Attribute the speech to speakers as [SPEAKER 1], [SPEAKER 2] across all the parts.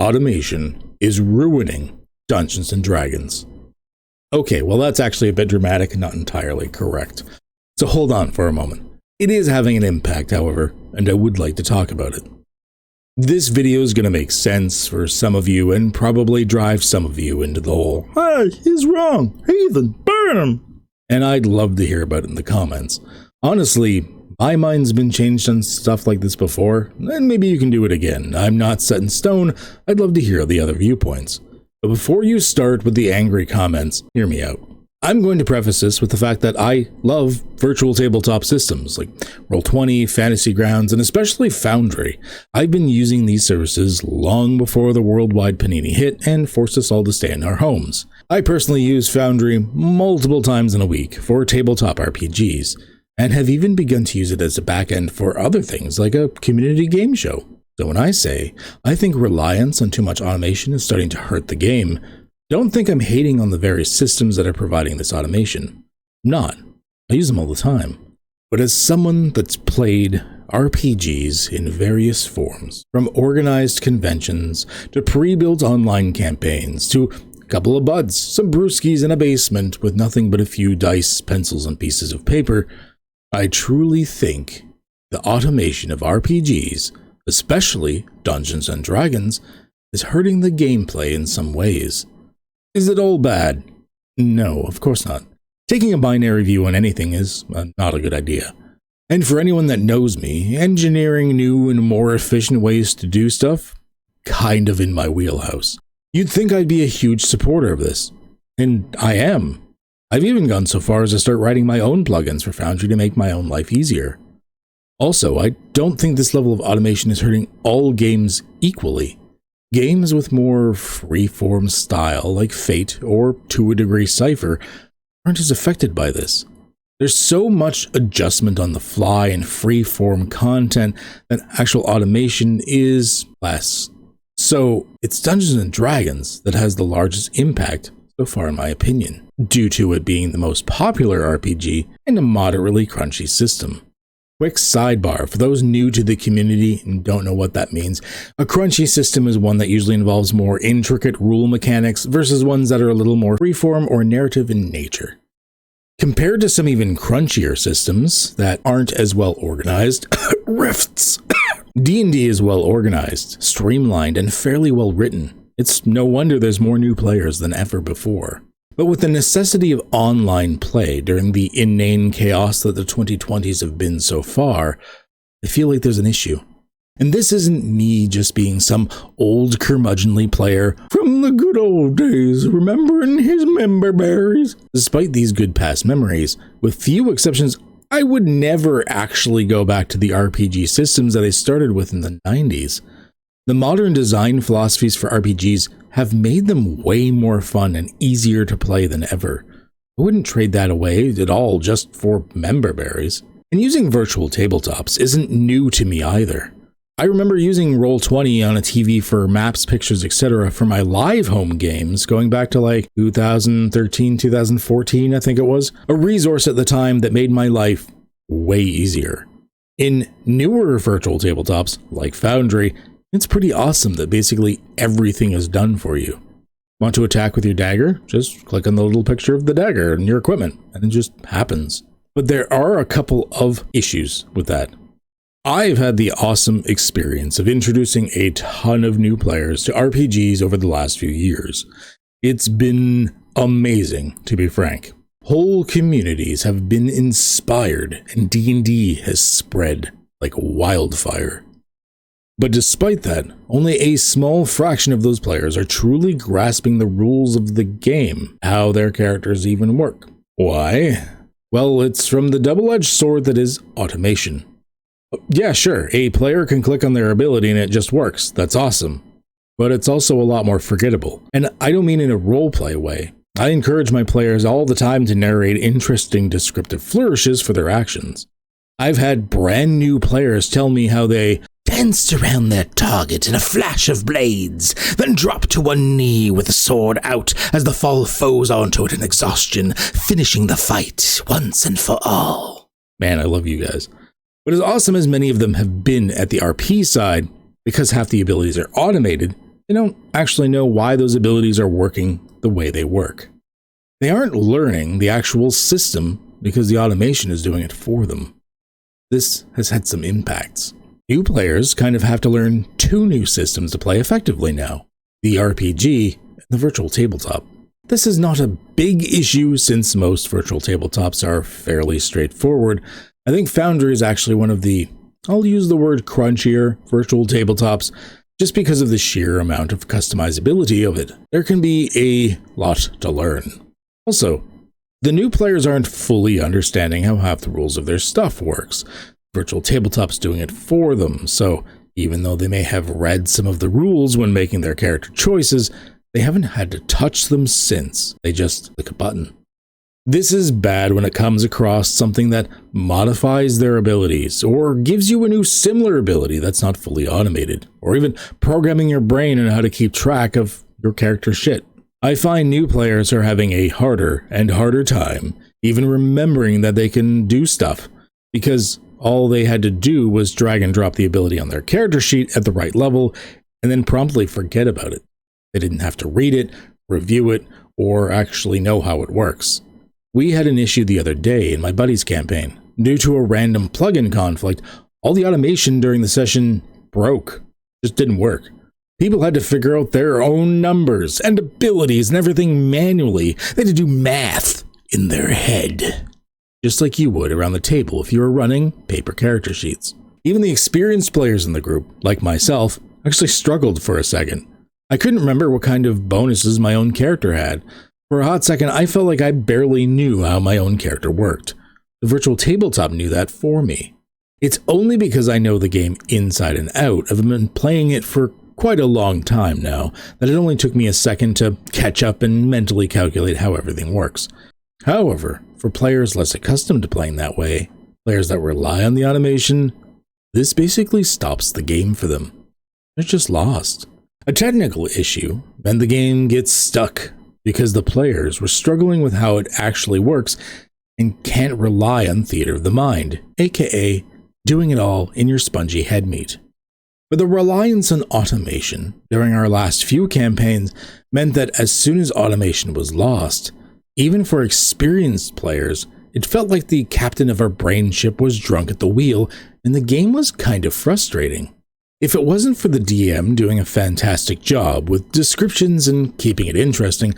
[SPEAKER 1] automation is ruining Dungeons & Dragons. Okay, well that's actually a bit dramatic and not entirely correct. So hold on for a moment. It is having an impact, however, and I would like to talk about it. This video is going to make sense for some of you and probably drive some of you into the whole, "Hey, he's wrong, heathen, burn him!" And I'd love to hear about it in the comments. Honestly, my mind's been changed on stuff like this before, and maybe you can do it again. I'm not set in stone. I'd love to hear the other viewpoints. But before you start with the angry comments, hear me out. I'm going to preface this with the fact that I love virtual tabletop systems like Roll20, Fantasy Grounds, and especially Foundry. I've been using these services long before the worldwide panini hit and forced us all to stay in our homes. I personally use Foundry multiple times in a week for tabletop RPGs, and have even begun to use it as a backend for other things like a community game show. So when I say I think reliance on too much automation is starting to hurt the game, don't think I'm hating on the various systems that are providing this automation. I'm not. I use them all the time. But as someone that's played RPGs in various forms, from organized conventions to pre-built online campaigns to a couple of buds, some brewskis in a basement with nothing but a few dice, pencils, and pieces of paper, I truly think the automation of RPGs, especially Dungeons & Dragons, is hurting the gameplay in some ways. Is it all bad? No, of course not. Taking a binary view on anything is not a good idea. And for anyone that knows me, engineering new and more efficient ways to do stuff, kind of in my wheelhouse. You'd think I'd be a huge supporter of this. And I am. I've even gone so far as to start writing my own plugins for Foundry to make my own life easier. Also, I don't think this level of automation is hurting all games equally. Games with more free-form style, like Fate or, to a degree, Cypher, aren't as affected by this. There's so much adjustment on the fly and free-form content that actual automation is less. So, it's Dungeons & Dragons that has the largest impact, so far in my opinion, due to it being the most popular RPG and a moderately crunchy system. Quick sidebar, for those new to the community and don't know what that means, a crunchy system is one that usually involves more intricate rule mechanics versus ones that are a little more freeform or narrative in nature. Compared to some even crunchier systems that aren't as well organized, rifts, D&D is well organized, streamlined, and fairly well written. It's no wonder there's more new players than ever before. But with the necessity of online play during the inane chaos that the 2020s have been so far, I feel like there's an issue. And this isn't me just being some old curmudgeonly player from the good old days, remembering his member berries. Despite these good past memories, with few exceptions, I would never actually go back to the RPG systems that I started with in the 90s. The modern design philosophies for RPGs have made them way more fun and easier to play than ever. I wouldn't trade that away at all just for member berries. And using virtual tabletops isn't new to me either. I remember using Roll20 on a TV for maps, pictures, etc. for my live home games going back to like 2013, 2014, I think it was. A resource at the time that made my life way easier. In newer virtual tabletops, like Foundry, it's pretty awesome that basically everything is done for you. Want to attack with your dagger? Just click on the little picture of the dagger and your equipment, and it just happens. But there are a couple of issues with that. I've had the awesome experience of introducing a ton of new players to RPGs over the last few years. It's been amazing, to be frank. Whole communities have been inspired, and D&D has spread like wildfire. But despite that, only a small fraction of those players are truly grasping the rules of the game, how their characters even work. Why? Well, it's from the double-edged sword that is automation. Yeah, sure, a player can click on their ability and it just works. That's awesome. But it's also a lot more forgettable. And I don't mean in a roleplay way. I encourage my players all the time to narrate interesting descriptive flourishes for their actions. I've had brand new players tell me how they danced around their target in a flash of blades, then dropped to one knee with the sword out as the fall foes onto it in exhaustion, finishing the fight once and for all. Man, I love you guys. But as awesome as many of them have been at the RP side, because half the abilities are automated, they don't actually know why those abilities are working the way they work. They aren't learning the actual system because the automation is doing it for them. This has had some impacts. New players kind of have to learn two new systems to play effectively now: the RPG and the virtual tabletop. This is not a big issue since most virtual tabletops are fairly straightforward. I think Foundry is actually one of the, I'll use the word crunchier virtual tabletops just because of the sheer amount of customizability of it. There can be a lot to learn. Also, the new players aren't fully understanding how half the rules of their stuff works. Virtual tabletop's doing it for them, so even though they may have read some of the rules when making their character choices, they haven't had to touch them since. They just click a button. This is bad when it comes across something that modifies their abilities, or gives you a new similar ability that's not fully automated, or even programming your brain on how to keep track of your character's shit. I find new players are having a harder and harder time even remembering that they can do stuff, because all they had to do was drag and drop the ability on their character sheet at the right level, and then promptly forget about it. They didn't have to read it, review it, or actually know how it works. We had an issue the other day in my buddy's campaign. Due to a random plugin conflict, all the automation during the session broke. Just didn't work. People had to figure out their own numbers and abilities and everything manually. They had to do math in their head, just like you would around the table if you were running paper character sheets. Even the experienced players in the group, like myself, actually struggled for a second. I couldn't remember what kind of bonuses my own character had. For a hot second, I felt like I barely knew how my own character worked. The virtual tabletop knew that for me. It's only because I know the game inside and out, I've been playing it for quite a long time now, that it only took me a second to catch up and mentally calculate how everything works. However, for players less accustomed to playing that way, players that rely on the automation, this basically stops the game for them. They're just lost. A technical issue meant the game gets stuck because the players were struggling with how it actually works and can't rely on theater of the mind, aka doing it all in your spongy head meat. But the reliance on automation during our last few campaigns meant that as soon as automation was lost, even for experienced players, it felt like the captain of our brain ship was drunk at the wheel, and the game was kind of frustrating. If it wasn't for the DM doing a fantastic job with descriptions and keeping it interesting,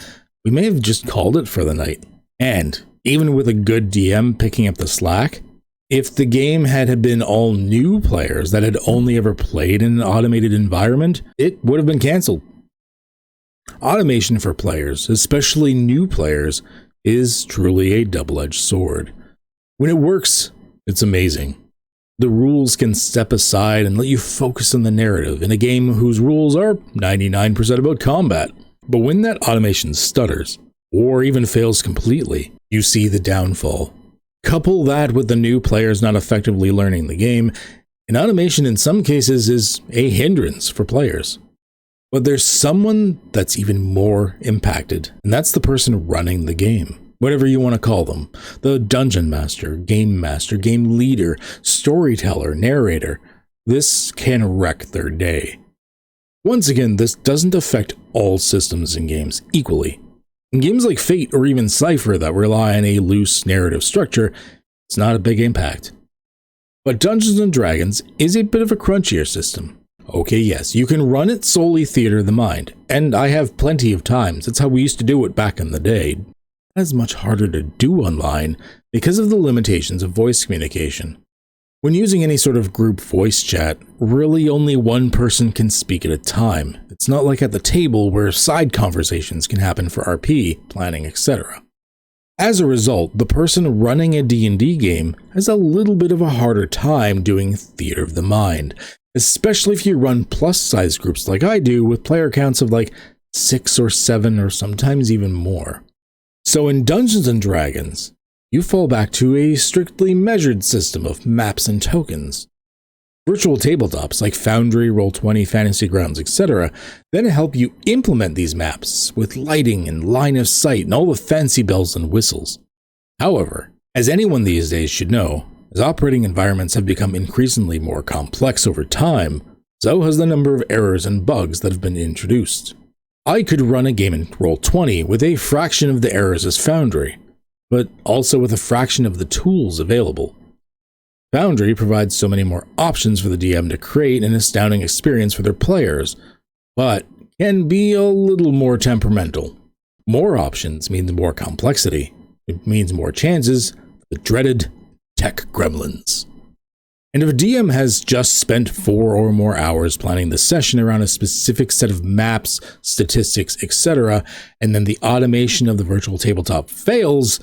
[SPEAKER 1] we may have just called it for the night. And even with a good DM picking up the slack, if the game had been all new players that had only ever played in an automated environment, it would have been cancelled. Automation for players, especially new players, is truly a double-edged sword. When it works, it's amazing. The rules can step aside and let you focus on the narrative in a game whose rules are 99% about combat. But when that automation stutters, or even fails completely, you see the downfall. Couple that with the new players not effectively learning the game, and automation in some cases is a hindrance for players. But there's someone that's even more impacted, and that's the person running the game. Whatever you want to call them. The dungeon master, game leader, storyteller, narrator. This can wreck their day. Once again, this doesn't affect all systems in games equally. In games like Fate or even Cypher that rely on a loose narrative structure, it's not a big impact. But Dungeons & Dragons is a bit of a crunchier system. Okay, yes, you can run it solely theater of the mind, and I have plenty of times. That's how we used to do it back in the day. It's much harder to do online because of the limitations of voice communication. When using any sort of group voice chat, really only one person can speak at a time. It's not like at the table where side conversations can happen for RP, planning, etc. As a result, the person running a D&D game has a little bit of a harder time doing theater of the mind, especially if you run plus-size groups like I do with player counts of like 6 or 7 or sometimes even more. So in Dungeons & Dragons, you fall back to a strictly measured system of maps and tokens. Virtual tabletops like Foundry, Roll20, Fantasy Grounds, etc. then help you implement these maps with lighting and line of sight and all the fancy bells and whistles. However, as anyone these days should know, as operating environments have become increasingly more complex over time, So has the number of errors and bugs that have been introduced. I could run a game in Roll20 with a fraction of the errors as Foundry, but also with a fraction of the tools available. Foundry provides so many more options for the DM to create an astounding experience for their players, but can be a little more temperamental. More options means more complexity. It means more chances for the dreaded tech gremlins. And if a DM has just spent 4 or more hours planning the session around a specific set of maps, statistics, etc., and then the automation of the virtual tabletop fails,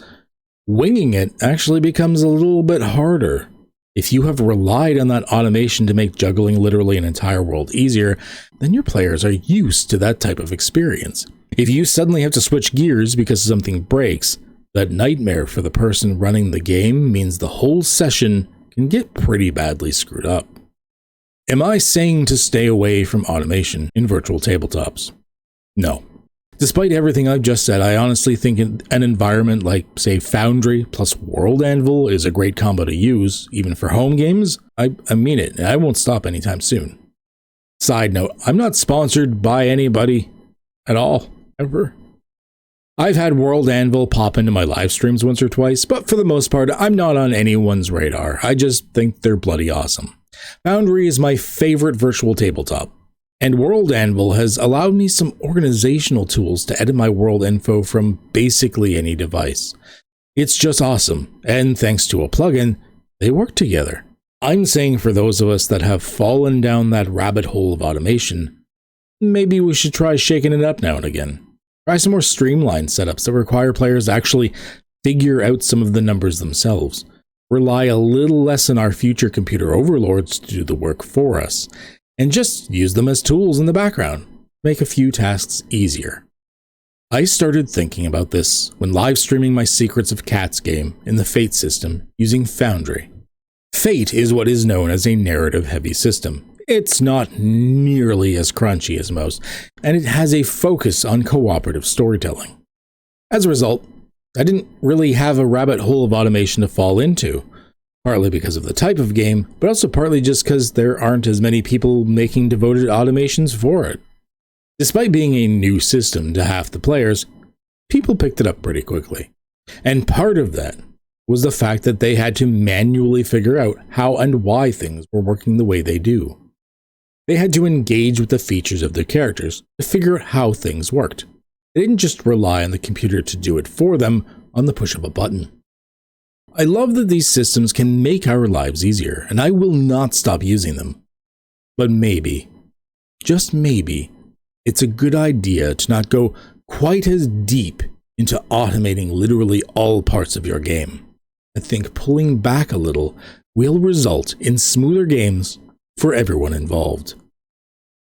[SPEAKER 1] winging it actually becomes a little bit harder. If you have relied on that automation to make juggling literally an entire world easier, then your players are used to that type of experience. If you suddenly have to switch gears because something breaks, that nightmare for the person running the game means the whole session can get pretty badly screwed up. Am I saying to stay away from automation in virtual tabletops? No. Despite everything I've just said, I honestly think an environment like, say, Foundry plus World Anvil is a great combo to use, even for home games. I mean it, and I won't stop anytime soon. Side note, I'm not sponsored by anybody at all, ever. I've had World Anvil pop into my live streams once or twice, but for the most part, I'm not on anyone's radar. I just think they're bloody awesome. Foundry is my favorite virtual tabletop, and World Anvil has allowed me some organizational tools to edit my world info from basically any device. It's just awesome, and thanks to a plugin, they work together. I'm saying for those of us that have fallen down that rabbit hole of automation, maybe we should try shaking it up now and again. Try some more streamlined setups that require players to actually figure out some of the numbers themselves. Rely a little less on our future computer overlords to do the work for us, and just use them as tools in the background. Make a few tasks easier. I started thinking about this when live streaming my Secrets of Cats game in the Fate system using Foundry. Fate is what is known as a narrative-heavy system. It's not nearly as crunchy as most, and it has a focus on cooperative storytelling. As a result, I didn't really have a rabbit hole of automation to fall into, partly because of the type of game, but also partly just because there aren't as many people making devoted automations for it. Despite being a new system to half the players, people picked it up pretty quickly. And part of that was the fact that they had to manually figure out how and why things were working the way they do. They had to engage with the features of their characters to figure out how things worked. They didn't just rely on the computer to do it for them on the push of a button. I love that these systems can make our lives easier, and I will not stop using them. But maybe, just maybe, it's a good idea to not go quite as deep into automating literally all parts of your game. I think pulling back a little will result in smoother games for everyone involved.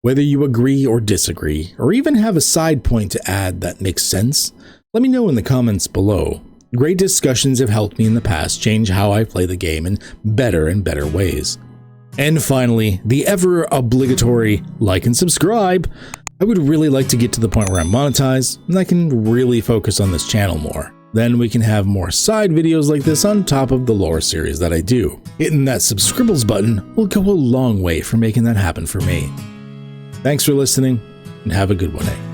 [SPEAKER 1] Whether you agree or disagree, or even have a side point to add that makes sense, let me know in the comments below. Great discussions have helped me in the past change how I play the game in better and better ways. And finally, the ever obligatory like and subscribe. I would really like to get to the point where I'm monetized and I can really focus on this channel more. Then we can have more side videos like this on top of the lore series that I do. Hitting that subscribbles button will go a long way for making that happen for me. Thanks for listening, and have a good one, eh?